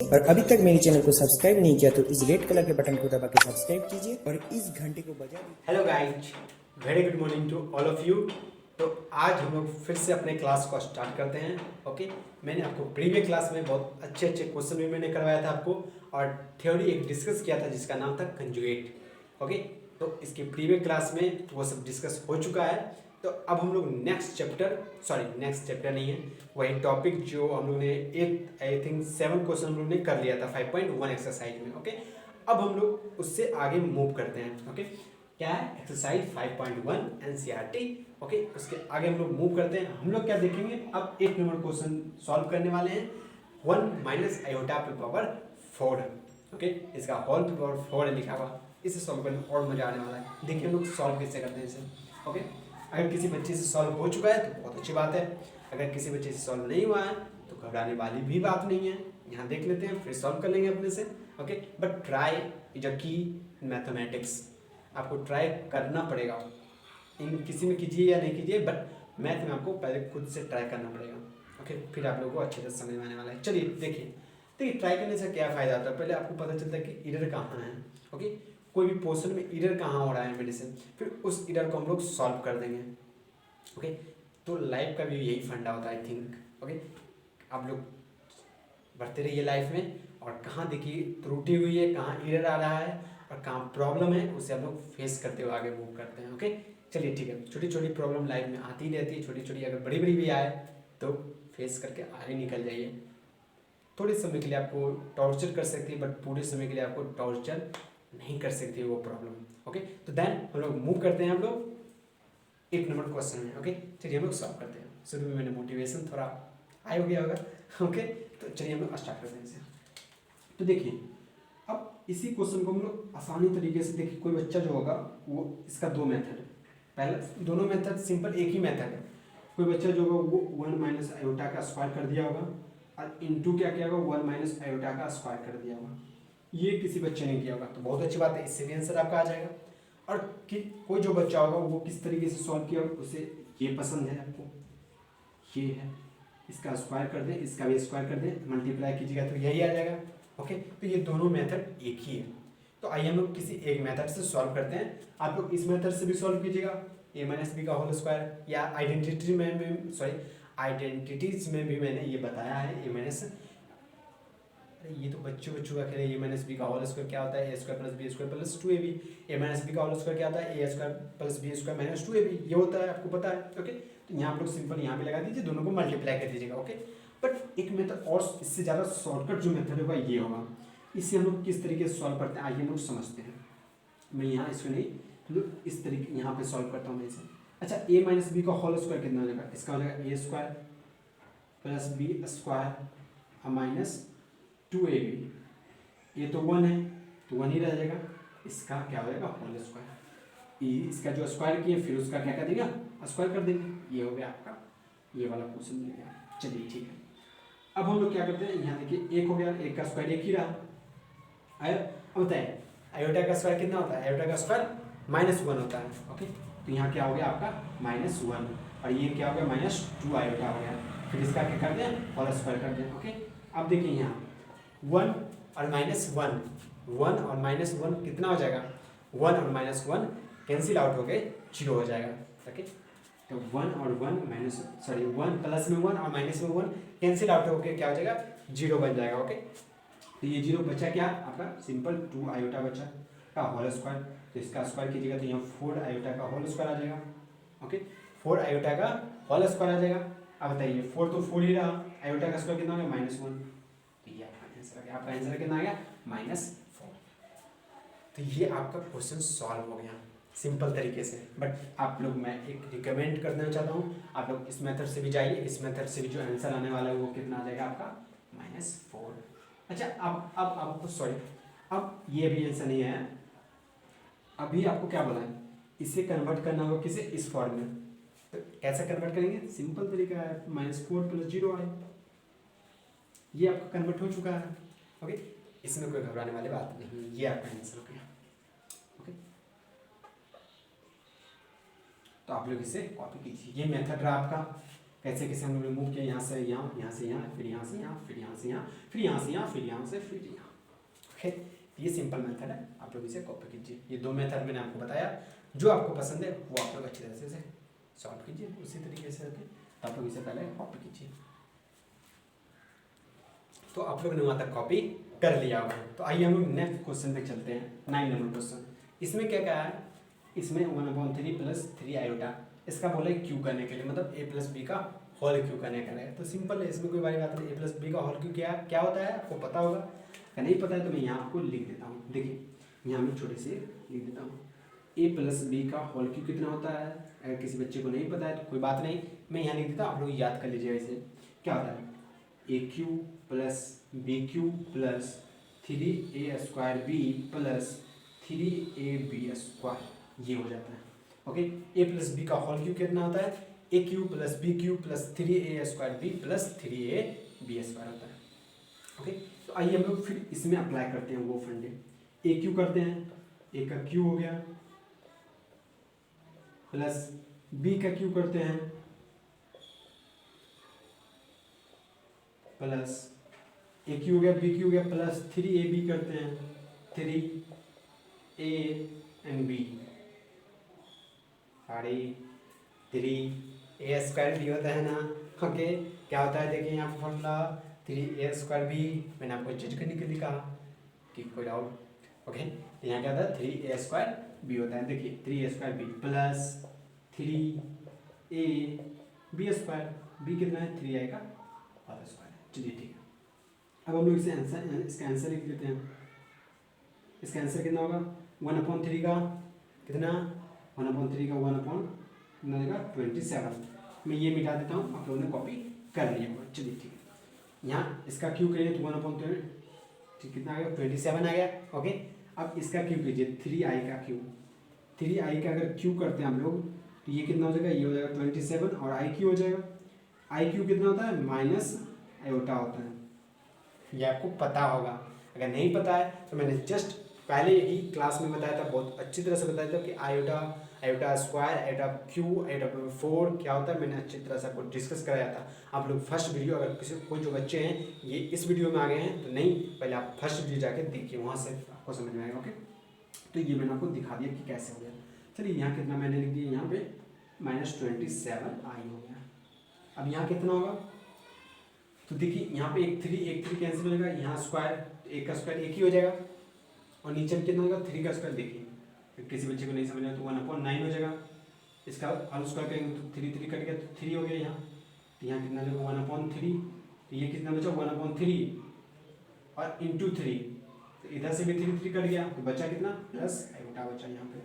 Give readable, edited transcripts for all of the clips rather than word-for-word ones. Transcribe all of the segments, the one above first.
और अभी तक मेरे चैनल को सब्सक्राइब नहीं किया तो इस रेड कलर के बटन को दबा के सब्सक्राइब कीजिए और इस घंटे को बजा दीजिए। Hello guys, very good morning to all of you. तो आज हम लोग फिर से अपने क्लास को स्टार्ट करते हैं। ओके, मैंने आपको प्रीवियस क्लास में बहुत अच्छे अच्छे क्वेश्चन भी मैंने करवाया था आपको, और थ्योरी एक डिस्कस किया था जिसका नाम था कंजुगेट। ओके, तो इसकी प्रीवियस क्लास में वो सब डिस्कस हो चुका है। तो अब हम लोग नेक्स्ट चैप्टर नहीं है, वही टॉपिक जो हम लोग ने 8 आई थिंक 7 क्वेश्चन हम लोग ने कर लिया था 5.1 एक्सरसाइज में। ओके, अब हम लोग उससे आगे मूव करते हैं। ओके, क्या है एक्सरसाइज 5.1 एनसीईआरटी। ओके, उसके आगे हम लोग मूव करते हैं। हम लोग क्या देखेंगे, अब 1 नंबर क्वेश्चन सॉल्व करने वाले हैं। 1 माइनस आयोटा पे पावर 4। ओके, इसका होल पे पावर 4 है लिखा हुआ, इसे सॉल्व करने में और मजा आने वाला है। देखिए हम लोग सॉल्व कैसे करते हैं इसे। ओके, अगर किसी बच्चे से सॉल्व हो चुका है तो बहुत अच्छी बात है, अगर किसी बच्चे से सॉल्व नहीं हुआ है तो घबराने वाली भी बात नहीं है। यहाँ देख लेते हैं, फिर सॉल्व कर लेंगे अपने से। Okay, but try is a की मैथमेटिक्स। आपको ट्राई करना पड़ेगा, इन किसी में कीजिए या नहीं कीजिए, बट मैथ में आपको पहले खुद से ट्राई करना पड़ेगा। ओके, फिर आप लोगों को अच्छे से समझ में आने वाला है। चलिए देखिए ट्राई करने से क्या फ़ायदा होता है, पहले आपको पता चलता है कि इरर कहाँ है। ओके, कोई भी पोर्शन में इरर कहाँ हो रहा है मेरे से, फिर उस इरर को हम लोग सॉल्व कर देंगे। ओके, तो लाइफ का भी यही फंडा होता है आई थिंक। ओके, आप लोग बढ़ते रहिए लाइफ में, और कहाँ देखिए त्रुटि हुई है, कहाँ इरर आ रहा है और कहाँ प्रॉब्लम है, उसे हम लोग फेस करते हुए आगे मूव करते हैं। ओके, चलिए ठीक है, छोटी छोटी प्रॉब्लम लाइफ में आती ही रहती है, छोटी छोटी अगर बड़ी बड़ी भी आए तो फेस करके आगे निकल जाइए। थोड़े समय के लिए आपको टॉर्चर कर सकती है, बट पूरे समय के लिए आपको टॉर्चर नहीं कर सकती है वो प्रॉब्लम। ओके, तो देन हम लोग मूव करते हैं हम लोग 1 नंबर क्वेश्चन में। ओके, चलिए हम लोग सॉल्व करते हैं। शुरू में मैंने मोटिवेशन थोड़ा हाई हो गया होगा। ओके, तो चलिए हम लोग स्टार्ट करते हैं इसे। तो देखिए अब इसी क्वेश्चन को हम लोग आसानी तरीके से, देखिए कोई बच्चा जो होगा वो, इसका 2 मेथड है। पहला दोनों मेथड सिंपल एक ही मेथड है। कोई बच्चा जो होगा वो 1 माइनस आयोटा का स्क्वायर कर दिया होगा, और इनटू क्या किया होगा 1 माइनस आयोटा का स्क्वायर कर दिया होगा। ये किसी बच्चे ने किया होगा तो बहुत अच्छी बात है, इससे भी आंसर आपका आ जाएगा। और कि कोई जो बच्चा होगा वो किस तरीके से सॉल्व किया होगा, उसे ये पसंद है आपको, ये है, इसका स्क्वायर कर दें, इसका भी स्क्वायर कर दें, मल्टीप्लाई कीजिएगा तो यही आ जाएगा। ओके, तो ये दोनों मेथड एक ही है। तो आइए हम लोग किसी एक मेथड से सॉल्व करते हैं। आप लोग इस मेथड से भी सॉल्व कीजिएगा, a माइनस बी का होल स्क्वायर, या आइडेंटिटीज में भी मैंने ये बताया है a माइनस, अरे ये तो बच्चों का खेल है। ए माइनस बी का होल स्क्वायर क्या होता है, a square plus b square plus 2ab। A minus b का होल स्क्वायर क्या होता है, a square plus b square minus 2ab, ये होता है, आपको पता है। ओके, तो यहाँ आप लोग सिंपल यहाँ पे लगा दीजिए, दोनों को मल्टीप्लाई कर दीजिएगा। ओके, बट एक मेथड और इससे ज़्यादा शॉर्टकट जो मेथड होगा ये होगा। इसे हम लोग किस तरीके से सॉल्व करते हैं आइए हम लोग समझते हैं। मैं यहाँ इसको नहीं, मतलब इस तरीके यहाँ पे सॉल्व करता हूँ मैं इसे। अच्छा, ए माइनस बी का होल स्क्वायर कितना हो जाएगा, इसका हो जाएगा a square plus b square minus 2ab। ये तो 1 है तो 1 ही रह जाएगा, इसका क्या हो जाएगा होल स्क्वायर। इसका जो स्क्वायर किए फिर उसका क्या कर देगा, स्क्वायर कर देंगे। ये हो गया आपका ये वाला क्वेश्चन मिल गया। चलिए ठीक है, अब हम लोग क्या करते हैं, यहाँ देखिए 1 हो गया, 1 का स्क्वायर 1 ही रहा। अब बताए आयोटा का स्क्वायर कितना होता है, आयोटा का स्क्वायर -1 होता है। ओके, तो यहाँ क्या हो गया आपका -1, और ये क्या हो गया -2 आयोटा हो गया। फिर इसका क्या कर दें, होल स्क्वायर कर दें। ओके, अब देखिए यहाँ 1 और -1, 1 और -1 कितना हो जाएगा, 1 और -1 कैंसिल आउट हो गए, 0 हो जाएगा। ओके, तो 1 और 1 1 प्लस में 1 और माइनस में 1 कैंसिल आउट होकर क्या हो जाएगा, 0 बन जाएगा। ओके, तो ये 0 बचा क्या आपका, सिंपल 2 आयोटा बचा का होल स्क्वायर, तो इसका स्क्वायर कीजिएगा तो यहाँ 4 आयोटा का होल स्क्वायर आ जाएगा। ओके, 4 आयोटा का होल स्क्वायर आ जाएगा। अब बताइए 4 तो 4 ही रहा, आयोटा का स्क्वायर कितना हो गया -1, तो ये आपका आंसर कितना आ गया -4। तो ये आपका क्वेश्चन सॉल्व हो गया सिंपल तरीके से। बट आप लोग, मैं एक रिकमेंड करना चाहता हूँ, आप लोग इस मेथड से भी जाइए, इस मेथड से भी जो आंसर आने वाला है वो कितना आ जाएगा आपका -4। अच्छा, अब ये भी आंसर नहीं है, अभी आपको क्या बोला है, इसे कन्वर्ट करना होगा किसे, इस फॉर्म में। तो कैसे कन्वर्ट करेंगे, सिंपल तरीका है, -4 + 0 आए, ये आपका कन्वर्ट हो चुका है। ओके, इसमें कोई घबराने वाली बात नहीं, ये आपका आंसर हो गया। ओके, तो आप लोग इसे कॉपी कीजिए, ये मेथड रहा आपका। कैसे कैसे हम लोग ने मूव किया, यहाँ से यहाँ, यहाँ से यहाँ, फिर यहाँ से यहाँ, फिर यहाँ से यहाँ, फिर यहाँ से यहाँ, फिर यहाँ से फिर यहाँ। ओके, ये सिंपल मेथड है, आप लोग इसे कॉपी कीजिए। ये 2 मेथड मैंने आपको बताया, जो आपको पसंद है वो आप लोग अच्छी तरह से सॉल्व कीजिए उसी तरीके से। ओके, आप लोग इसे पहले कॉपी कीजिए। तो आप लोग ने वहाँ तक कॉपी कर लिया होगा। तो आइए हम लोग नेक्स्ट क्वेश्चन पे चलते हैं, 9 नंबर क्वेश्चन। इसमें क्या क्या है, इसमें 1/3 प्लस 3 आयोटा, इसका बोला क्यू करने के लिए, मतलब a प्लस बी का होल क्यू करने का है। तो सिंपल है, इसमें कोई बड़ी बात नहीं। a प्लस बी का होल क्यू क्या होता है आपको पता होगा, अगर नहीं पता है तो मैं यहाँ आपको लिख देता हूँ। देखिए यहाँ मैं छोटे से लिख देता हूँ, a प्लस बी का होल क्यू कितना होता है। अगर किसी बच्चे को नहीं पता है तो कोई बात नहीं, मैं यहाँ लिख देता हूँ, आप लोग याद कर लीजिएगा। इसे क्या होता है, a cube plus b cube plus 3a² b plus 3ab², ये हो जाता है। ओके, a प्लस बी का होल क्यू कितना होता है, a cube plus b cube plus 3a² b plus 3ab² होता है। ओके, तो आइए हम लोग फिर इसमें अप्लाई करते हैं वो फंडे। ए क्यू करते हैं, ए का क्यू हो गया, प्लस बी का क्यू करते हैं, प्लस ए क्यू हो गया, बी क्यू हो गया, प्लस 3ab करते हैं, 3a एंड b, साढ़े 3a² भी होता है ना। ओके, क्या होता है देखिए यहाँ पर फॉर्मूला 3a² b, मैंने आपको चेंज करने के लिए कहा कि कोई डाउट। ओके, तो यहाँ क्या होता है 3a² b होता है। देखिए 3a² b plus 3a b², b कितना है 3a का होल स्क्वायर। चलिए ठीक है, अब हम लोग इसे आंसर, इसका आंसर लिख देते हैं। इसका आंसर कितना होगा, 1/3 का कितना, 1/3 का 1/27। मैं ये मिटा देता हूँ, आप लोगों ने कॉपी कर लिया होगा। चलिए ठीक है, यहाँ इसका क्यू करिए तो 1/3 ठीक कितना आ गया, 27 आ गया। ओके, अब इसका क्यू कीजिए, 3i का क्यू, 3i का अगर क्यू करते हैं हम लोग तो ये कितना हो जाएगा, ये हो जाएगा 27 और आई क्यू हो जाएगा। आई क्यू कितना होता है, माइनस आयोटा होता है, ये आपको पता होगा। अगर नहीं पता है तो मैंने जस्ट पहले ही क्लास में बताया था, बहुत अच्छी तरह से बताया था कि iota square, iota Q, iota 4 क्या होता है, मैंने अच्छी तरह से आपको डिस्कस कराया था। आप लोग फर्स्ट वीडियो, अगर किसी कोई जो बच्चे हैं ये इस वीडियो में आ गए हैं तो नहीं, पहले आप फर्स्ट वीडियो जाके देखिए, वहाँ से आपको समझ में आएगा। ओके, तो ये मैंने आपको दिखा दिया कि कैसे हो गया। चलिए यहाँ कितना मैंने लिख दिया, यहाँ पे -27 आई हो गया। अब यहाँ कितना होगा, तो देखिए यहाँ पे एक 3 कैंसिल हो जाएगा, यहाँ स्क्वायर, एक का स्क्वायर एक ही हो जाएगा, और नीचे में कितना होगा 3 का स्क्वायर। देखिए किसी बच्चे को नहीं समझ आया तो 1/9 हो जाएगा, इसका होल स्क्वायर करेंगे तो 3 कट गया तो 3 हो गया यहाँ। तो यहाँ कितना हो जाएगा 1/3, तो ये कितना बचा 1/3 और इंटू 3, तो इधर से भी 3 कट गया तो बचा कितना प्लस आयोटा बचा यहाँ पे।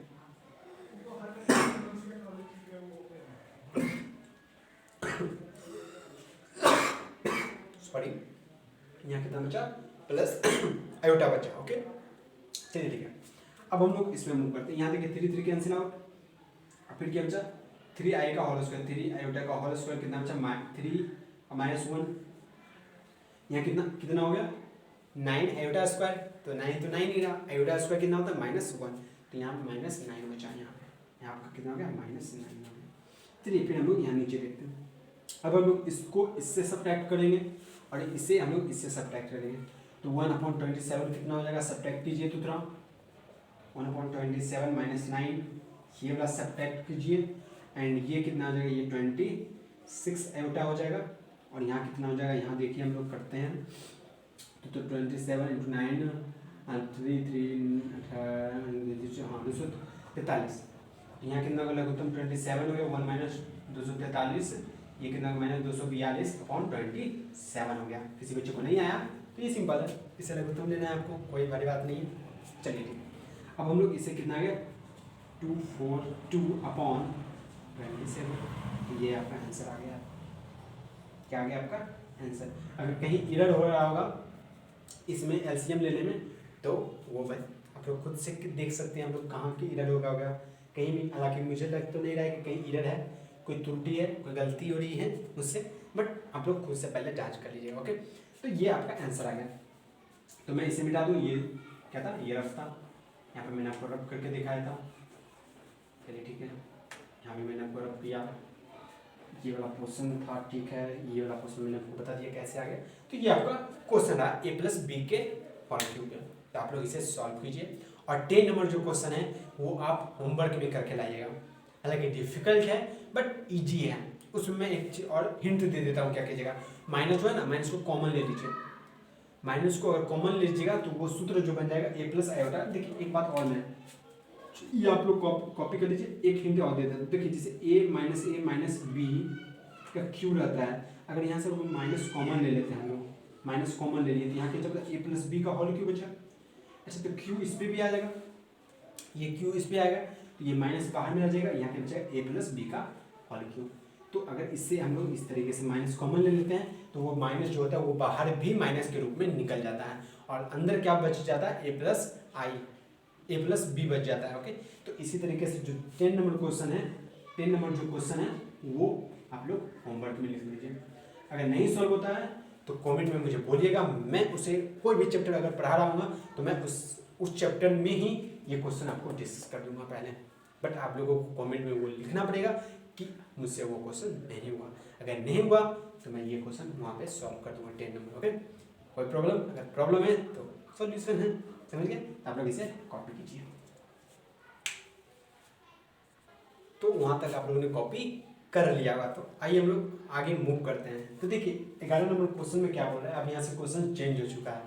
सॉरी, यहाँ कितना बचा प्लस आयोटा बचा। ओके, चलिए ठीक है, अब हम लोग इसमें मूव करते हैं। यहाँ देखिए 3 कैंसिल आउट, और फिर क्या बचा 3i का होल स्क्वायर, 3 आयोटा का होल स्क्वायर कितना बचा 3 -1, यहाँ कितना हो गया 9 आयोटा स्क्वायर, तो 9 तो 9 ही रहा, आयोटा स्क्वायर कितना होता है -1, तो यहाँ -9 बचा। यहाँ आपका कितना हो गया -9 हो गया। चलिए फिर हम लोग यहाँ नीचे देखते हैं। अब हम लोग इसको इससे सब्ट्रैक्ट करेंगे और इसे हम लोग इससे सब्ट्रैक्ट करेंगे, तो 1/27 कितना हो जाएगा, सब्ट्रैक्ट कीजिए तो थोड़ा 1/27 -9, ये वाला सब्ट्रैक्ट कीजिए, एंड ये कितना हो जाएगा, ये 26 आयोटा हो जाएगा, और यहाँ कितना हो जाएगा, यहाँ देखिए हम लोग करते हैं तो 27 × 9 3 हाँ 243, यहाँ कितना होगा लघुत्तम 27 हो गया, 1 - 243, ये कितना -242/27 हो गया। किसी बच्चे को नहीं आया तो ये सिंपल है, इसे लघुत्तम लेना है आपको, कोई बड़ी बात नहीं है। चलिए ठीक, अब हम लोग इसे कितना आ गया 242/27, ये आपका आंसर आ गया। क्या आ गया आपका आंसर। अगर कहीं एरर हो रहा होगा इसमें एलसीएम लेने में तो वो आप लोग खुद से देख सकते हैं, हम लोग कहाँ की एरर होगा कहीं भी। हालांकि मुझे लग तो नहीं रहा है कि कहीं एरर है, कोई त्रुटि है, कोई गलती हो रही है मुझसे, बट आप लोग खुद से पहले जांच कर लीजिएगा। ओके, तो ये आपका आंसर आ गया। तो मैं इसे मिटा दूँ, ये क्या था, ये रफ था, यहाँ पे मैंने आपको रब करके दिखाया था। चलिए ठीक है, यहाँ भी मैंने आपको रब किया, ये वाला पोर्शन था, ठीक है, ये वाला पोर्शन मैंने आपको बता दिया कैसे आ गया। तो ये आपका क्वेश्चन रहा a प्लस बी के होल क्यूब है, तो आप लोग इसे सॉल्व कीजिए। और 10 नंबर जो क्वेश्चन है वो आप होमवर्क में करके लाइएगा, हालांकि डिफिकल्ट है बट इजी है। उसमें मैं एक चीज और हिंट दे देता हूँ, क्या कीजिएगा, माइनस जो है ना, माइनस को कॉमन ले लीजिए। माइनस को अगर कॉमन लीजिएगा तो वो सूत्र जो बन जाएगा a प्लस आई होता है। देखिए एक बात और मैं, ये आप लोग कॉपी कर लीजिए। एक हिंट और दे देते हैं, देखिए जैसे a माइनस बी का क्यू रहता है, अगर यहाँ से माइनस कॉमन ले लेते हैं हम लोग, माइनस कॉमन ले लिए तो यहाँ क्या बचा, a प्लस बी का होल क्यू बचा। अच्छा तो क्यू इस पर भी आ जाएगा, ये क्यू इस पर आएगा, तो ये माइनस बाहर में आ जाएगा, यहाँ पे बचेगा a प्लस बी का होल क्यू। तो अगर इससे हम लोग इस तरीके से माइनस कॉमन ले लेते हैं तो वो माइनस जो होता है वो बाहर भी माइनस के रूप में निकल जाता है, और अंदर क्या बच जाता है, ए प्लस बी बच जाता है। ओके, तो इसी तरीके से जो 10 नंबर क्वेश्चन है, 10 नंबर जो क्वेश्चन है वो आप लोग होमवर्क में लिख लीजिए। अगर नहीं सॉल्व होता है तो कमेंट में मुझे बोलिएगा, मैं उसे कोई भी चैप्टर अगर पढ़ा रहा हूँ तो मैं उस चैप्टर में ही ये क्वेश्चन आपको डिस्कस कर दूंगा पहले, बट आप लोगों को कमेंट में वो लिखना पड़ेगा कि मुझसे वो क्वेश्चन नहीं हुआ। अगर नहीं हुआ तो मैं ये क्वेश्चन वहाँ पे सॉल्व कर दूंगा 10 नंबर। ओके, कोई प्रॉब्लम, अगर प्रॉब्लम है तो सॉल्यूशन है, समझ गए, आप लोग इसे कॉपी कीजिए। तो वहाँ तक आप लोगों ने कॉपी कर लिया होगा, तो आइए हम लोग आगे मूव करते हैं। तो देखिए 11 नंबर क्वेश्चन में क्या बोल रहा है, अब यहाँ से क्वेश्चन चेंज हो चुका है।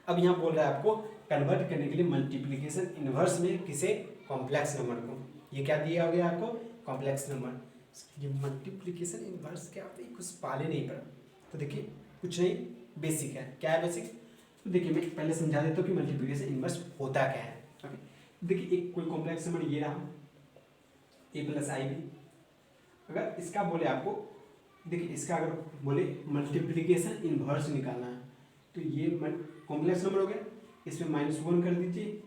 अब यहाँ बोल रहा है आपको कन्वर्ट करने के लिए मल्टीप्लिकेशन इनवर्स में किसे, कॉम्प्लेक्स नंबर को। ये क्या दिया हो गया आपको, कॉम्प्लेक्स नंबर। ये मल्टीप्लिकेशन इनवर्स क्या होता है, कुछ पाले नहीं पड़ा, तो देखिए कुछ नहीं, बेसिक है। क्या है बेसिक, तो देखिए मैं पहले समझा देता हूँ कि मल्टीप्लिकेशन इनवर्स होता क्या है। ओके, देखिए एक कोई कॉम्प्लेक्स नंबर ये रहा a प्लस आई बी, अगर इसका बोले आपको, देखिए इसका अगर बोले मल्टीप्लिकेशन इनवर्स निकालना है तो ये कॉम्प्लेक्स नंबर हो गया, इसमें -1 कर दीजिए।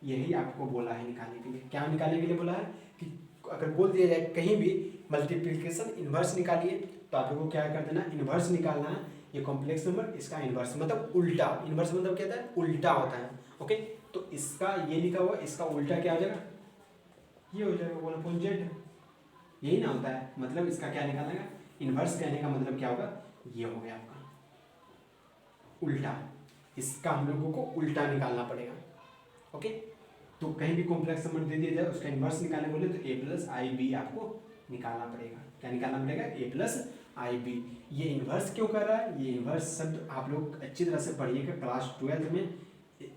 यही आपको बोला है निकालने के लिए। क्या निकालने के लिए बोला है कि अगर बोल दिया जाए कहीं भी मल्टीप्लिकेशन इनवर्स निकालिए तो आप लोगों को क्या कर देना, इनवर्स निकालना है। ये कॉम्प्लेक्स नंबर, इसका इनवर्स मतलब उल्टा, इनवर्स मतलब क्या होता है, उल्टा होता है। ओके, तो इसका ये लिखा हुआ, इसका उल्टा क्या हो जाएगा, ये हो जाएगा 1/z, यही ना होता है, मतलब इसका क्या निकालना है, इनवर्स कहने का मतलब क्या होगा, ये हो गया आपका उल्टा। इसका हम लोगों को उल्टा निकालना पड़ेगा। ओके, तो कहीं भी कॉम्प्लेक्स नंबर दे दिया जाए उसका इनवर्स निकालने बोले तो a प्लस आई बी आपको निकालना पड़ेगा। क्या निकालना पड़ेगा, a प्लस आई बी। ये इनवर्स क्यों कर रहा है, ये इनवर्स शब्द आप लोग अच्छी तरह से पढ़िएगा, क्लास 12 में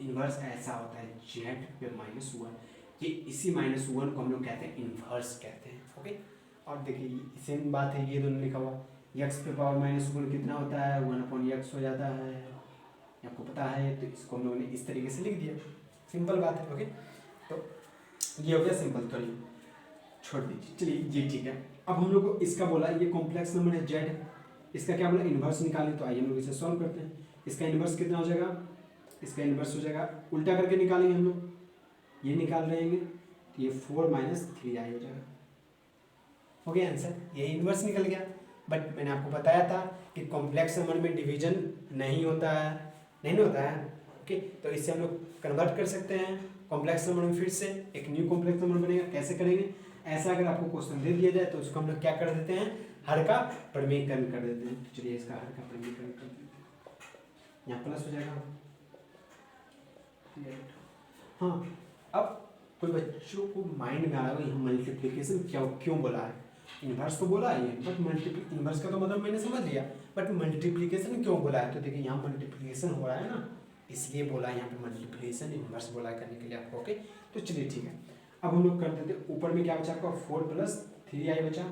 इनवर्स ऐसा होता है z पे -1, ये इसी -1 को हम लोग कहते हैं इनवर्स कहते हैं। ओके, और देखिए सेम बात है, ये दोनों लिखा हुआ, x पे पावर -1 कितना होता है, 1/x हो जाता है, आपको पता है, तो इसको हम लोगों ने इस तरीके से लिख दिया, सिंपल बात है। ओके, तो ये हो गया सिंपल, तो छोड़ दीजिए, चलिए ये ठीक है। अब हम लोग को इसका बोला, ये कॉम्प्लेक्स नंबर है z, इसका क्या बोला, इनवर्स निकालें, तो आइए हम लोग इसे सॉल्व करते हैं। इसका इनवर्स कितना हो जाएगा, इसका इनवर्स हो जाएगा, उल्टा करके निकालेंगे हम लोग, ये निकाल रहे हैं तो ये 4 - 3i हो जाएगा। हो गया आंसर, ये इनवर्स निकल गया। बट मैंने आपको बताया था कि कॉम्प्लेक्स नंबर में डिवीजन नहीं होता है, नहीं होता है। ओके, तो इससे हम लोग कन्वर्ट कर सकते हैं कॉम्प्लेक्स नंबर में, फिर से एक न्यू कॉम्प्लेक्स नंबर बनेगा। कैसे करेंगे, ऐसा अगर आपको क्वेश्चन दे दिया जाए तो उसको हम लोग क्या कर देते हैं, हर का परिमीकरण कर देते हैं। तो चलिए इसका हर का परिमीकरण कर देते हैं, यहाँ प्लस हो जाएगा। हाँ, अब कोई बच्चों को माइंड में आ रहा है यहाँ मल्टीप्लिकेशन क्यों बोला है, इनवर्स तो बोला है, बट इनवर्स का तो मतलब मैंने समझ लिया, बट मल्टीप्लिकेशन क्यों बोला है, तो देखिए यहाँ मल्टीप्लिकेशन हो रहा है ना, इसलिए बोला है यहाँ पे मल्टीप्लिकेशन इनवर्स बोला करने के लिए आपको। ओके, तो चलिए ठीक है, अब हम लोग कर देते हैं। ऊपर में क्या बचा आपका 4 + 3i बचा,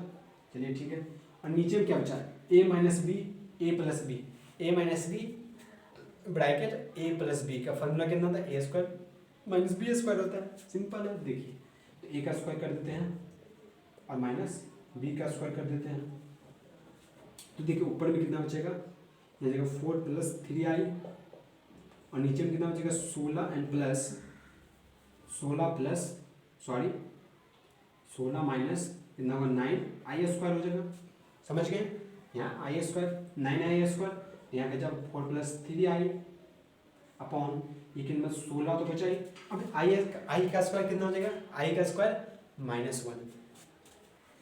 चलिए ठीक है। और नीचे में क्या बचा, a - b, a + b, a - b bracket a + b का फॉर्मूला कितना था, a² - b² होता है, सिंपल है। देखिए तो a का स्क्वायर कर देते हैं और -b का स्क्वायर कर देते हैं, तो देखिए ऊपर में कितना बचेगा, ये जगह 4 + 3i और नीचे में कितना बचेगा 16 एंड प्लस 16 माइनस कितना होगा 9i² हो जाएगा, समझ गए, यहाँ i² 9i², यहाँ का जब 4 + 3i अपॉन ये कितना 16 तो बचा ही। अब i का स्क्वायर कितना हो जाएगा, i का स्क्वायर -1,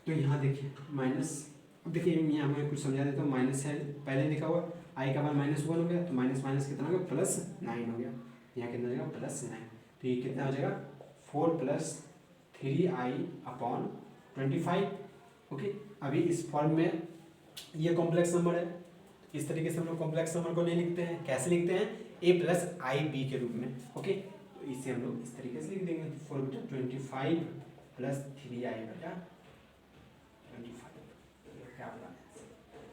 तो यहाँ देखिए माइनस, अब देखिए यहाँ मैं कुछ समझा देता हूँ। माइनस है पहले लिखा हुआ, आई का मान -1 हो गया, तो माइनस माइनस कितना हो गया, +9 हो गया। यहाँ कितना हो जाएगा, +9। तो ये कितना हो जाएगा, 4 + 3i/25। ओके, अभी इस फॉर्म में ये कॉम्प्लेक्स नंबर है, इस तरीके से हम लोग कॉम्प्लेक्स नंबर को नहीं लिखते हैं। कैसे लिखते हैं, a + ib के रूप में। ओके, तो इसे हम लोग इस तरीके से लिख देंगे, 4/25 + 3i/25। क्या होगा,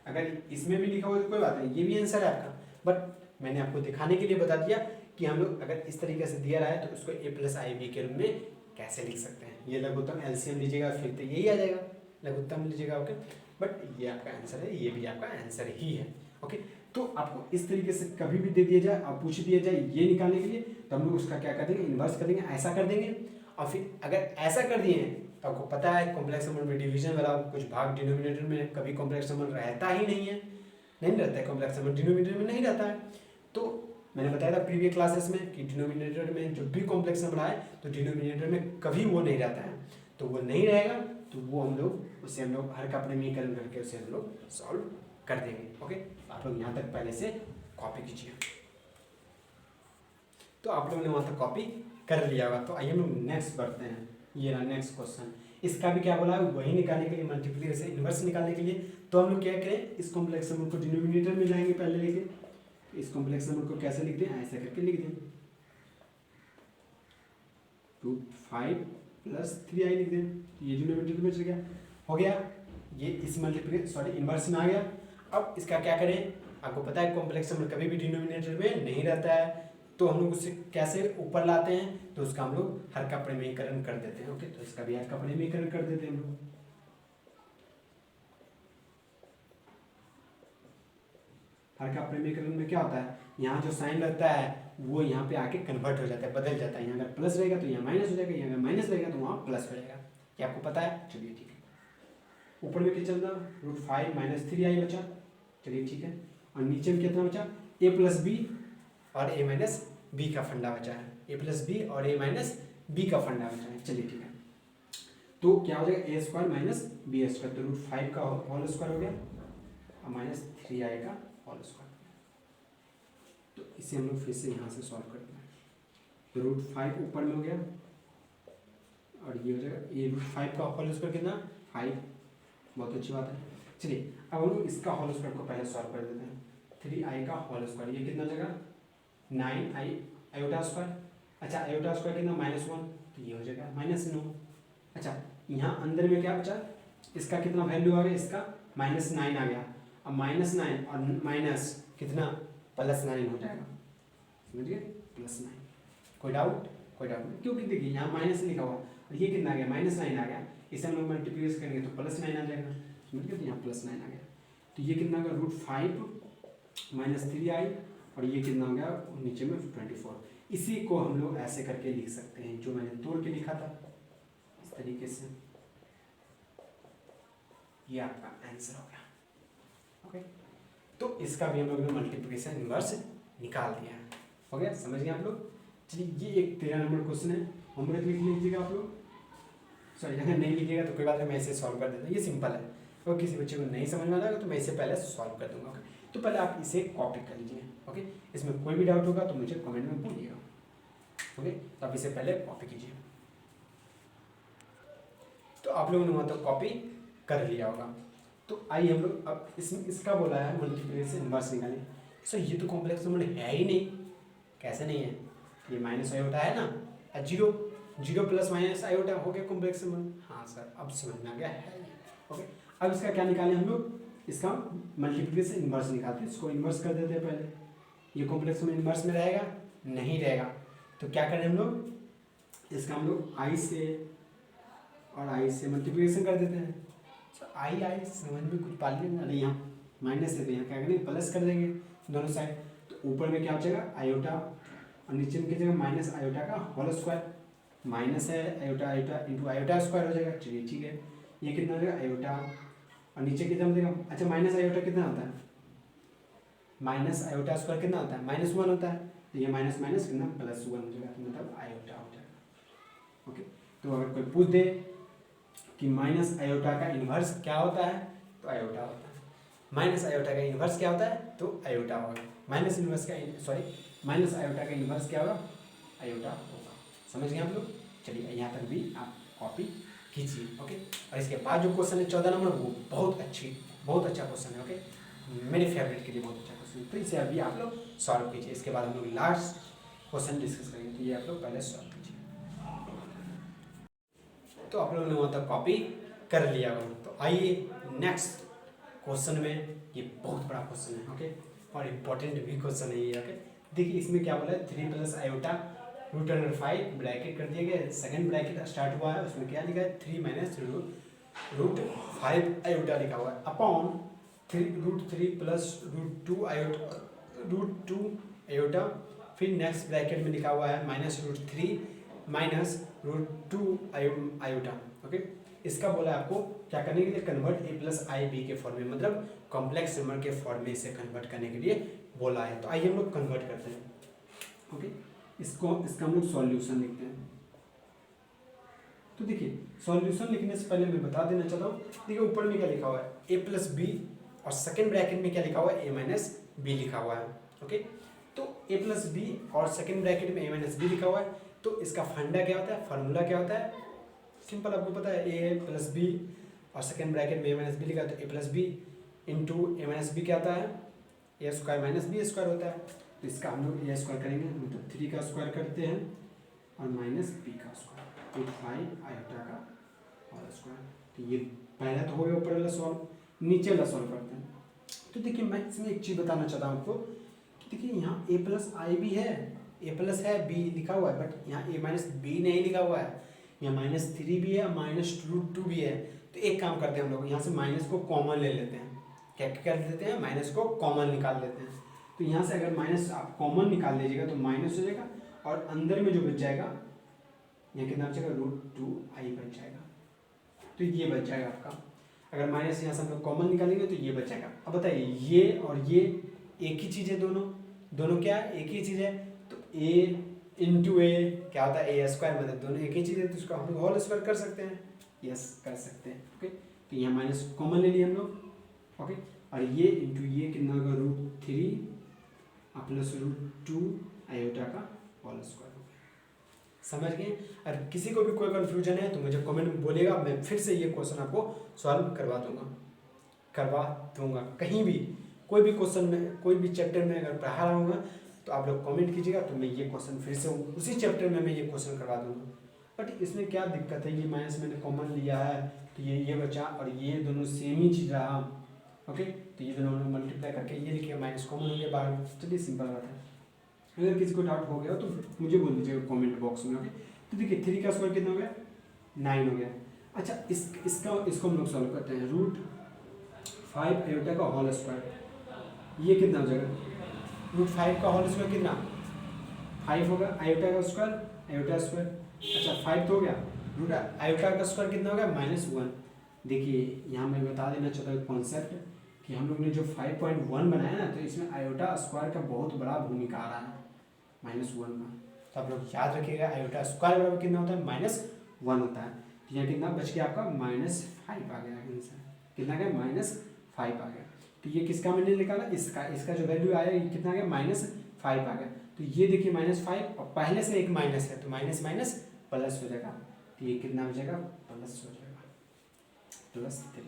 अगर इसमें भी लिखा हो तो कोई बात नहीं, ये भी आंसर है आपका, बट मैंने आपको दिखाने के लिए बता दिया कि हम लोग अगर इस तरीके से दिया रहा है तो उसको a + ib के रूप में कैसे लिख सकते हैं। ये लघुत्तम एलसीएम लीजिएगा फिर तो यही आ जाएगा, लघुत्तम लीजिएगा। ओके, बट ये आपका आंसर है, ये भी आपका आंसर ही है। ओके, तो आपको इस तरीके से कभी भी दे दिया जाए और पूछ दिया जाए ये निकालने के लिए, तो हम लोग उसका क्या कर देंगे, इन्वर्स कर देंगे, ऐसा कर देंगे। और फिर अगर ऐसा कर दिए हैं तो आपको पता है कॉम्प्लेक्स नंबर में डिवीजन वाला कुछ भाग डिनोमिनेटर में कभी कॉम्प्लेक्स नंबर रहता ही नहीं है, नहीं रहता है, कॉम्प्लेक्स नंबर डिनोमिनेटर में नहीं रहता है। तो मैंने बताया था प्रीवियस क्लासेस में कि डिनोमिनेटर में जब भी कॉम्प्लेक्स नंबर आए तो डिनोमिनेटर में कभी वो नहीं रहता है, तो वो नहीं रहेगा तो वो हम लोग उसे हम लोग हर का परिमीकरण करके उसे हम लोग सॉल्व कर देंगे। ओके, आप लोग यहाँ तक पहले से कॉपी कीजिए। तो आप लोगों ने वहाँ तक कॉपी कर लिया होगा। तो आइए हम लोग नेक्स्ट बढ़ते हैं। ये रहा नेक्स्ट क्वेश्चन, इसका भी क्या बोला है, वही निकालने के लिए, मल्टीप्लिकेशन इन्वर्स निकालने के लिए तो हम लोग क्या करें, इस कॉम्प्लेक्स नंबर को डिनोमिनेटर में लाएंगे पहले लेके। इस कॉम्प्लेक्स नंबर को कैसे लिख दें, ऐसे करके लिख दें, √5 + 3i लिख दें, ये डिनोमिनेटर में चल गया, हो गया। ये इस मल्टीप्लिकेशन इन्वर्स में आ गया। अब इसका क्या करें, आपको पता है कॉम्प्लेक्स नंबर कभी भी डिनोमिनेटर में नहीं रहता है, तो हम लोग उसे कैसे ऊपर लाते हैं, तो उसका हम लोग हर का परिमीकरण कर देते हैं। ओके, तो इसका भी हर का परिमीकरण कर देते हैं हम लोग। हर का परिमीकरण में क्या होता है, यहाँ जो साइन रहता है वो यहाँ पे आके कन्वर्ट हो जाता है, बदल जाता है। यहाँ अगर प्लस रहेगा तो यहाँ माइनस हो जाएगा, यहाँ अगर माइनस रहेगा तो वहाँ प्लस हो जाएगा। ये आपको पता है, चलिए ठीक है। ऊपर में क्या चल रहा, √5 - 3i बचा, चलिए ठीक है। और नीचे में कितना बचा, a + b और a - b का फंडा बचा है, a + b और a - b का फंडा बचा है, चलिए ठीक है। तो क्या हो जाएगा, a² - b², तो √5 का होल स्क्वायर हो गया और -3i का होल स्क्वायर। तो इसे हम लोग फिर से यहाँ से सॉल्व करते हैं। तो √5 ऊपर में हो गया और ये हो जाएगा a √5 का होल स्क्वायर कितना, 5, बहुत अच्छी बात है। चलिए अब हम लोग इसका होल स्क्वायर को पहले सॉल्व कर देते हैं। 3i का होल स्क्वायर, ये कितना हो जाएगा, 9i i²। अच्छा, i² कितना, -1, तो ये हो जाएगा -9। अच्छा, यहाँ अंदर में क्या बचा, इसका कितना वैल्यू आ गया, इसका -9 आ गया। अब -9 और माइनस कितना, +9 हो जाएगा, समझ गए, +9। कोई डाउट, कोई डाउट नहीं, क्योंकि देखिए यहाँ माइनस लिखा हुआ और ये कितना आ गया, -9 आ गया। इसे हम लोग मल्टीप्लिकेशन करेंगे तो +9 आ जाएगा, समझ गए, तो यहाँ +9 आ गया। तो ये कितना आ गया, √5 - 3i और ये कितना हो गया नीचे में 24। इसी को हम लोग ऐसे करके लिख सकते हैं, जो मैंने तोड़ के लिखा था इस तरीके से। ये आपका आंसर हो गया। ओके, तो इसका भी हम लोग ने मल्टीप्लिकेशन इन्वर्स निकाल दिया है, हो गया, समझ गए आप लोग। चलिए, ये एक 13 नंबर क्वेश्चन है, होमवर्क लिख लीजिएगा आप लोग। सॉरी, अगर नहीं लिखिएगा तो कोई बात नहीं, मैं इसे सॉल्व कर देता हूँ, ये सिंपल है। और किसी बच्चे को नहीं समझ में आ जाएगा तो मैं इसे पहले सॉल्व कर दूंगा। ओके, तो पहले आप इसे कॉपी कर लीजिए। ओके, इसमें कोई भी डाउट होगा तो मुझे कमेंट में बोलिएगा। ओके, तो आप इसे पहले कॉपी कीजिए। तो आप लोगों ने वहाँ तक कॉपी कर लिया होगा। तो आइए हम लोग अब इसमें इसका बोला है मल्टीप्लिकेशन इन्वर्स निकालें। सो ये तो कॉम्प्लेक्स नंबर है ही नहीं, कैसे नहीं है, ये -i है ना, 0 + -i हो गया कॉम्प्लेक्स नंबर। हाँ सर, अब समझ में आ गया है। ओके, अब इसका क्या निकालें हम लोग, इसका मल्टीप्लिकेशन इन्वर्स निकालते हैं। इसको इन्वर्स कर देते हैं पहले, ये कॉम्प्लेक्स नंबर इन्वर्स में रहेगा, नहीं रहेगा, तो क्या करें हम लोग, इसका हम लोग i से और i से मल्टीप्लिकेशन कर देते हैं। आई समझ में कुछ पा लिया, अरे यहाँ माइनस है तो यहाँ क्या करेंगे, प्लस कर देंगे दोनों साइड। तो ऊपर में क्या बचेगा, आयोटा, और नीचे में क्या बचेगा, -i का होल स्क्वायर। माइनस है आयोटा इंटू आयोटा स्क्वायर हो जाएगा, चलिए ठीक है। ये कितना हो जाएगा, आयोटा, और नीचे कितना बचेगा, अच्छा -i कितना होता है, -i² कितना होता है, -1 होता है, तो ये माइनस माइनस कितना, +1 हो जाएगा, तो मतलब आयोटा हो जाएगा। ओके, तो अगर कोई पूछ दे कि माइनस आयोटा का इन्वर्स क्या होता है, तो आयोटा होता है। माइनस आयोटा का इन्वर्स क्या होता है, तो आयोटा होगा। माइनस आयोटा का इन्वर्स क्या होगा, आयोटा होगा। समझ गए आप लोग? चलिए यहाँ तक भी आप कॉपी कीजिए, ओके। और इसके बाद जो क्वेश्चन है 14 नंबर, वो बहुत अच्छा क्वेश्चन है, ओके। मेरे फेवरेट के लिए बहुत अच्छा क्वेश्चन है, तो इसे अभी आप लोग सॉल्व कीजिए। इसके बाद हम लोग लास्ट क्वेश्चन डिस्कस करेंगे, तो ये आप लोग पहले सॉल्व कीजिए। तो आप लोगों ने वहाँ तक कॉपी कर लिया होगा। तो आइए नेक्स्ट क्वेश्चन में, ये बहुत बड़ा क्वेश्चन है, ओके, और इम्पोर्टेंट भी क्वेश्चन है ये, ओके। देखिए इसमें क्या बोला है, 3 plus iota root under 5 bracket कर दिया गया, सेकंड ब्रैकेट स्टार्ट हुआ है, उसमें क्या लिखा है 3 माइनस रूट 5 आयोटा लिखा हुआ है upon root 3 plus root 2 iota, फिर नेक्स्ट ब्रैकेट में लिखा हुआ है minus root 3 minus root 2 iota, okay. इसका बोला है आपको क्या करने के लिए, convert a plus i b के फॉर्म में, मतलब कॉम्प्लेक्स नंबर के फॉर्म में इसे कन्वर्ट करने के लिए बोला है। तो आइए हम लोग कन्वर्ट करते हैं, ओके। इसका हम लोग सॉल्यूशन लिखते हैं। तो देखिए सॉल्यूशन लिखने से पहले मैं बता देना चाहता हूँ, देखिए ऊपर में क्या लिखा हुआ है ए प्लस बी, और सेकेंड ब्रैकेट में क्या लिखा हुआ है ए माइनस बी लिखा हुआ है, ओके। तो ए प्लस बी और सेकेंड ब्रैकेट में ए माइनस बी लिखा हुआ है, तो इसका फंडा क्या होता है, फार्मूला क्या होता है, सिंपल आपको पता है, ए प्लस बी और सेकेंड ब्रैकेट में ए माइनस बी लिखा है, तो ए प्लस बी इंटू ए माइनस बी क्या आता है, a square minus B square होता है। तो इसका हम लोग ए स्क्वायर करेंगे, मतलब 3 का स्क्वायर करते हैं और माइनस बी का स्क्वायर, तो 5 आयोटा का होल स्क्वायर। तो ये पहला तो हो गया ऊपर वाला सॉल्व, नीचे वाला सॉल्व करते हैं। तो देखिए मैं इसमें एक चीज़ बताना चाहता हूँ आपको कि देखिए यहाँ ए प्लस आई भी है, ए प्लस है, बी लिखा हुआ है, बट यहाँ ए माइनस बी नहीं लिखा हुआ है, यहाँ -3 भी है, -√2 भी है। तो एक काम करते हैं हम लोग, यहाँ से माइनस को कॉमन ले लेते हैं। क्या कर लेते हैं, माइनस को कॉमन निकाल लेते हैं। तो यहाँ से अगर माइनस आप कॉमन निकाल लीजिएगा तो माइनस हो जाएगा, और अंदर में जो बच जाएगा, यहाँ कितना बचेगा, √2i बच जाएगा। तो ये बच जाएगा आपका। अगर माइनस यहाँ से हम लोग कॉमन निकालेंगे तो ये बचेगा। अब बताइए ये और ये एक ही चीज़ है, दोनों क्या है, एक ही चीज़ है। तो a इंटू ए क्या होता है, ए स्क्वायर, मतलब दोनों एक ही चीज़ है, तो उसको हम लोग होल स्क्वायर कर सकते हैं, यस कर सकते हैं, ओके। तो यहाँ माइनस कॉमन ले लिए हम लोग, ओके। और ये इंटू ये कितना होगा, √3 प्लस √2 आयोटा का होल स्क्वायर। समझ गए? और किसी को भी कोई कन्फ्यूजन है तो मुझे कमेंट में बोलेगा, मैं फिर से ये क्वेश्चन आपको सॉल्व करवा दूंगा। कहीं भी कोई भी क्वेश्चन में, कोई भी चैप्टर में अगर पढ़ा रहा हूँ तो आप लोग कमेंट कीजिएगा, तो मैं ये क्वेश्चन फिर से उसी चैप्टर में मैं ये क्वेश्चन करवा दूंगा। बट इसमें क्या दिक्कत है, ये माइनस मैंने कॉमन लिया है, तो ये बचा, और ये दोनों सेम ही चीज़ रहा, ओके। तो ये दोनों मल्टीप्लाई करके ये लिखिए, माइनस कॉमन हो गया बाहर। चलिए सिंपल बात है। अगर किसी को डाउट हो गया तो मुझे बोल दीजिएगा कमेंट बॉक्स में, ओके। तो देखिए 3 का स्क्वायर कितना हो गया, 9 हो गया। अच्छा इसको हम लोग सॉल्व करते हैं, √5 आयोटा का होल स्क्वायर, ये कितना हो जाएगा, √5 का होल स्क्वायर कितना, 5 होगा, आयोटा का स्क्वायर, आयोटा स्क्वायर, अच्छा 5 तो हो गया, रूट आयोटा का स्क्वायर कितना हो गया, -1। देखिए यहाँ मैं बता देना चाहता हूँ कॉन्सेप्ट कि हम लोग ने जो 5.1 बनाया ना, तो इसमें आयोटा स्क्वायर का बहुत बड़ा भूमिका आ रहा है, -1 का। तो आप लोग याद रखिएगा, आयोटा स्क्वायर बराबर कितना होता है, -1 होता है। तो यहाँ कितना बच गया आपका, -5 आ गया आंसर, कितना गया, -5 आ गया। तो ये किसका मैंने निकाला, इसका जो वैल्यू आया ये कितना आ गया, -5 आ गया। तो ये देखिए -5, और पहले से एक माइनस है, तो माइनस माइनस प्लस हो जाएगा, तो ये कितना हो जाएगा, प्लस हो जाएगा, +3।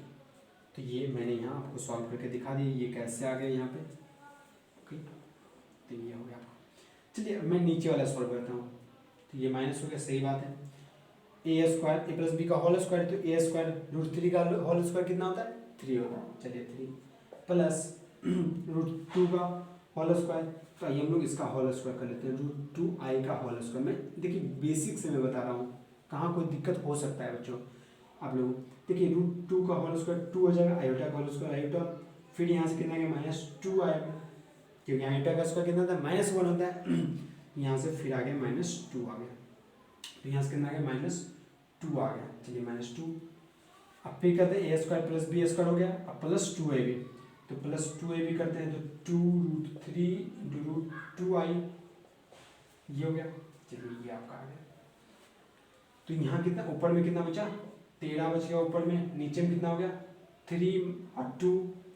तो ये मैंने यहाँ आपको सॉल्व करके दिखा दी, ये कैसे आ गया यहाँ पे, ओके। तो ये हो गया। चलिए मैं नीचे वाला सॉल्व करता हूँ। तो ये माइनस हो गया, सही बात है, a square A plus b का होल स्क्वायर, तो ए स्क्वायर √3 का होल स्क्वायर कितना होता है, 3 होता है। चलिए 3 प्लस √2 का होल स्क्वायर, तो आइए हम लोग इसका होल स्क्वायर कर लेते हैं, √2i का होल स्क्वायर। मैं देखिए बेसिक से मैं बता रहा हूँ, कहाँ कोई दिक्कत हो सकता है बच्चों आप लोग। देखिए √2 का होल स्क्वायर 2 हो जाएगा, आयोटा का होल स्क्वायर आयोटा, फिर यहाँ से कितना गया, -2 आएगा, क्योंकि आयोटा का स्क्वायर कितना था, -1 होता है। यहाँ से फिर आ गया -2 आ गया, तो यहाँ से कितना आ गया, -2 आ गया। चलिए -2, अब फिर करते हैं a square plus b square हो गया, अब +2ab, तो +2ab करते हैं, तो 2√3 इंटू √2i, ये हो गया। चलिए ये आपका आ गया। तो यहाँ कितना, ऊपर में कितना बचा, 13 बच गया ऊपर में, नीचे में कितना हो गया 3 और 2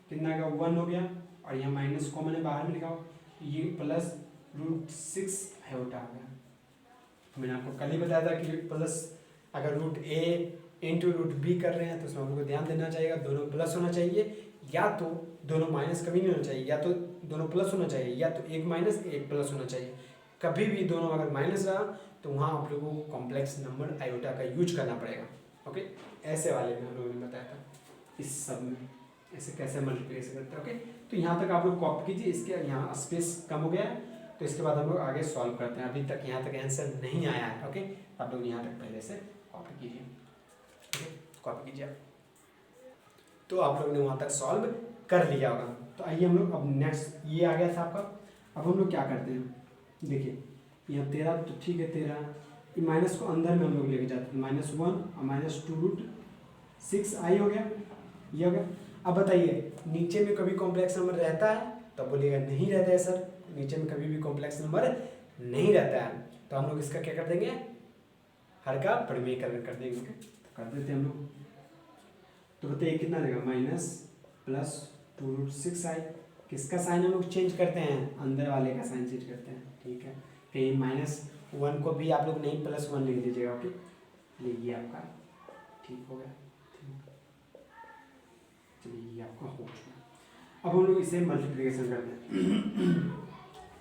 कितना का 1 हो गया, और यहाँ माइनस कॉमन है बाहर में लिखा हो, ये प्लस √6 आयोटा हो गया। मैंने आपको कल ही बताया था कि प्लस अगर √a इंटू √b कर रहे हैं तो उसमें हमको ध्यान देना चाहिए, दोनों प्लस होना चाहिए, या तो दोनों माइनस कभी नहीं होना चाहिए, या तो दोनों प्लस होना चाहिए, या तो एक माइनस एक प्लस होना चाहिए। कभी भी दोनों अगर माइनस रहा तो वहाँ आप लोगों को कॉम्प्लेक्स नंबर आयोटा का यूज करना पड़ेगा। ओके, ऐसे वाले में हम लोगों ने बताया था, इस सब में ऐसे कैसे मल्टीप्लिकेशन करते हैं। ओके, तो यहाँ तक आप लोग कॉपी कीजिए, इसके यहाँ स्पेस कम हो गया है, तो इसके बाद हम लोग आगे सॉल्व करते हैं। अभी तक यहाँ तक आंसर नहीं आया है। ओके, आप लोग यहाँ तक पहले से कॉपी कीजिए। ओके, कॉपी कीजिए। तो आप लोग ने वहाँ तक सॉल्व कर लिया होगा। तो आइए हम लोग अब नेक्स्ट, ये आ गया था आपका। अब हम लोग क्या करते हैं, देखिए यहाँ 13 तो ठीक है, 13 ये माइनस को अंदर में हम लोग लेके जाते हैं, -1 और -2√6 आई हो गया, ये हो गया। अब बताइए नीचे में कभी कॉम्प्लेक्स नंबर रहता है, तो बोलिएगा नहीं रहता है सर, नीचे में कभी भी कॉम्प्लेक्स नंबर नहीं रहता है। तो हम लोग इसका क्या कर देंगे, हर का परिमेयकरण कर देंगे। तो कर देते हैं हम लोग। तो बताइए कितना देगा, माइनस प्लस 2√6 आई। किसका साइन हम लोग चेंज करते हैं, अंदर वाले का साइन चेंज करते हैं। ठीक है, कहीं -1 को भी आप लोग नहीं +1 लिख दीजिएगा। ओके, ये आपका ठीक हो गया। चलिए ये आपका हो चुका। अब हम लोग इसे मल्टीप्लिकेशन करते हैं।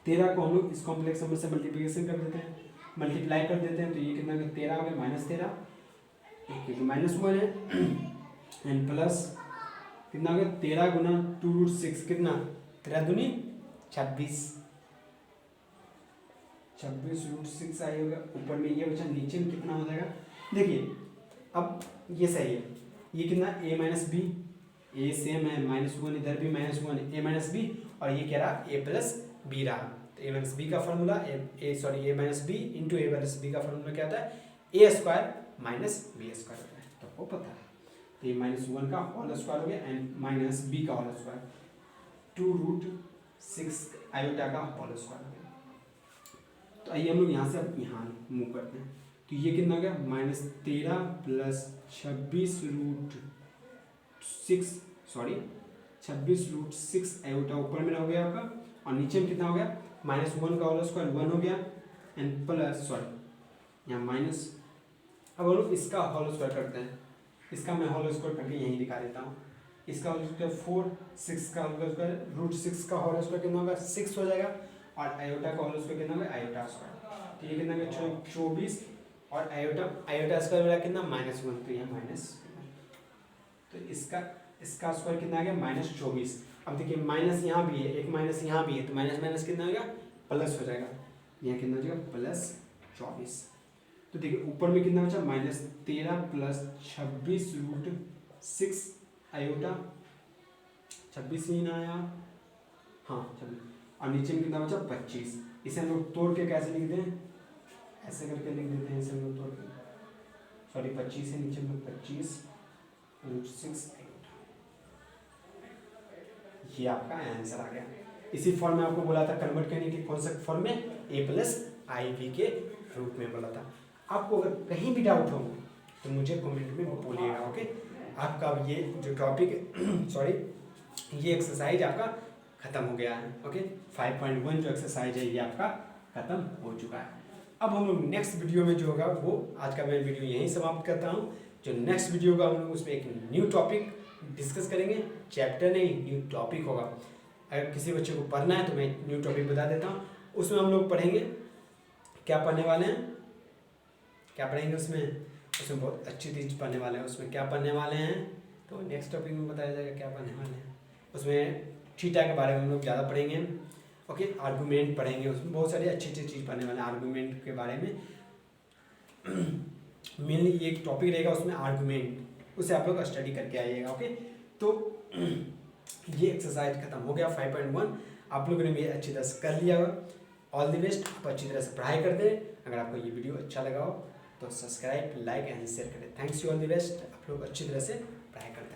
13 को हम लोग इस कॉम्प्लेक्स नंबर से मल्टीप्लिकेशन कर देते हैं, मल्टीप्लाई कर देते हैं। तो ये कितना 13 हो गया, -13 क्योंकि -1 है, एंड प्लस कितना हो गया 13 गुना 2√6 कितना, 13 दूनी 26, 26√6 आई होगा। ऊपर में ये बचा, नीचे में कितना हो जाएगा, देखिए अब ये सही है, ये कितना a-b, ए सेम है, -1 इधर भी -1, a-b, और ये क्या रहा a+b रहा। तो a-b का फॉर्मूला a-b इंटू a+b का फॉर्मूला क्या होता है, a² -b² होता है, तो आपको पता है। तो ये -1 का होल स्क्वायर हो गया एंड -b का होल स्क्वायर, 2√6 आयोटा का होल स्क्वायर हो गया। तो आइए हम लोग यहाँ से अब यहाँ मूव करते हैं। तो ये कितना हो गया, -13 प्लस 26√6 आयोटा ऊपर में हो गया आपका, और नीचे में कितना हो गया, -1 का होल स्क्वायर 1 हो गया, एंड प्लस यहाँ माइनस। अब हम लोग इसका होल स्क्वायर करते हैं, इसका मैं होल स्क्वायर करके यहीं दिखा देता हूँ। इसका होल स्क्वायर 4, 6 का होल स्क्वायर, √6 का होल स्क्वायर कितना होगा, 6 हो जाएगा, और आयोटा का होल स्क्वायर कितना होगा, आयोटा स्क्वायर। तो ये कितना होगा 24, और आयोटा स्क्वायर मेरा कितना -1, तो यहाँ माइनस, तो इसका स्क्वायर कितना आ गया -24। अब देखिए माइनस यहाँ भी है, एक माइनस यहाँ भी है, तो माइनस माइनस कितना हो गया, प्लस हो जाएगा। यहाँ कितना हो जाएगा, +24। तो देखिए ऊपर में कितना बचा, -13 प्लस 26√6 आयोटा, 26 ही ना आया, हाँ 26, और नीचे में कितना बचा 25। इसे हम लोग तोड़ के कैसे लिख दें, ऐसे करके लिख देते हैं इसे हम लोग तोड़ के, सॉरी 25 है, नीचे में 25√6 आयोटा। ये आपका आंसर आ गया। इसी फॉर्म में आपको बोला था कन्वर्ट करने की, कौन सा फॉर्म में, a+iv के रूप में बोला था। आपको अगर कहीं भी डाउट हो तो मुझे कमेंट में बोलिएगा। ओके, आपका अब ये जो टॉपिक सॉरी ये एक्सरसाइज आपका खत्म हो गया है। ओके, 5.1 जो एक्सरसाइज है ये आपका खत्म हो चुका है। अब हम लोग नेक्स्ट वीडियो में जो होगा वो, आज का मैं वीडियो यहीं समाप्त करता हूँ। जो नेक्स्ट वीडियो होगा हम लोग उसमें एक न्यू टॉपिक डिस्कस करेंगे, चैप्टर नहीं न्यू टॉपिक होगा। अगर किसी बच्चे को पढ़ना है तो मैं न्यू टॉपिक बता देता हूँ। उसमें हम लोग पढ़ेंगे, क्या पढ़ने वाले हैं, क्या पढ़ेंगे उसमें बहुत अच्छी चीज़ पढ़ने वाले हैं। उसमें क्या पढ़ने वाले हैं तो नेक्स्ट टॉपिक में बताया जाएगा क्या पढ़ने वाले हैं। उसमें थीटा के बारे में हम लोग ज़्यादा पढ़ेंगे। ओके, आर्गूमेंट पढ़ेंगे, उसमें बहुत सारी अच्छी अच्छी चीज़ पढ़ने वाले हैं आर्गूमेंट के बारे में। मेनली ये एक टॉपिक रहेगा उसमें आर्गूमेंट, उसे आप लोग स्टडी करके आइएगा। ओके, तो ये एक्सरसाइज खत्म हो गया 5.1। आप लोगों ने भी अच्छी तरह से कर लिया होगा। ऑल द बेस्ट, आप अच्छी तरह से पढ़ाई कर दें। अगर आपको ये वीडियो अच्छा लगा हो तो सब्सक्राइब, लाइक एंड शेयर करें। Thanks you, all the best. आप लोग अच्छी तरह से पढ़ाई करें।